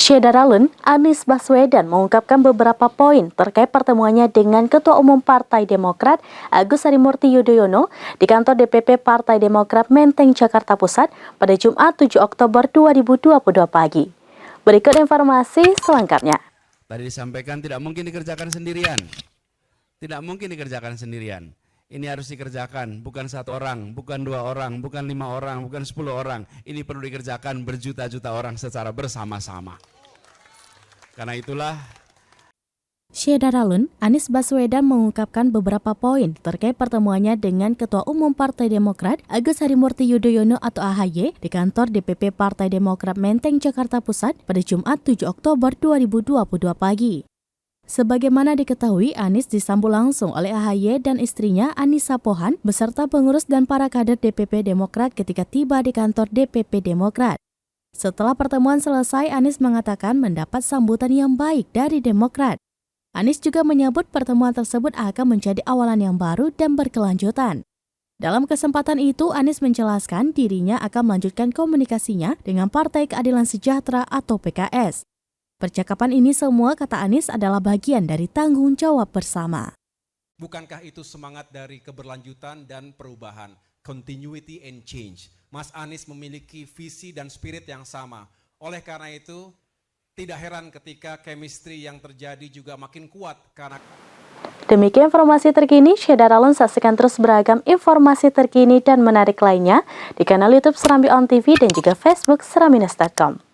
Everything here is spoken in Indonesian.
Syederalun, Anies Baswedan mengungkapkan beberapa poin terkait pertemuannya dengan Ketua Umum Partai Demokrat Agus Harimurti Yudhoyono di kantor DPP Partai Demokrat Menteng, Jakarta Pusat pada Jumat 7 Oktober 2022 pagi. Berikut informasi selengkapnya. Tadi disampaikan tidak mungkin dikerjakan sendirian. Tidak mungkin dikerjakan sendirian. Ini harus dikerjakan, bukan 1 orang, bukan 2 orang, bukan 5 orang, bukan 10 orang. Ini perlu dikerjakan berjuta-juta orang secara bersama-sama. Karena itulah Syederalun, Anies Baswedan mengungkapkan beberapa poin terkait pertemuannya dengan Ketua Umum Partai Demokrat Agus Harimurti Yudhoyono atau AHY di kantor DPP Partai Demokrat Menteng, Jakarta Pusat pada Jumat 7 Oktober 2022 pagi. Sebagaimana diketahui, Anies disambut langsung oleh AHY dan istrinya Anissa Pohan beserta pengurus dan para kader DPP Demokrat ketika tiba di kantor DPP Demokrat. Setelah pertemuan selesai, Anies mengatakan mendapat sambutan yang baik dari Demokrat. Anies juga menyebut pertemuan tersebut akan menjadi awalan yang baru dan berkelanjutan. Dalam kesempatan itu, Anies menjelaskan dirinya akan melanjutkan komunikasinya dengan Partai Keadilan Sejahtera atau PKS. Percakapan ini semua, kata Anies, adalah bagian dari tanggung jawab bersama. Bukankah itu semangat dari keberlanjutan dan perubahan, continuity and change? Mas Anies memiliki visi dan spirit yang sama. Oleh karena itu, tidak heran ketika chemistry yang terjadi juga makin kuat karena... Demikian informasi terkini, Syederalun, saksikan terus beragam informasi terkini dan menarik lainnya di kanal YouTube Serambi On TV dan juga Facebook seramines.com.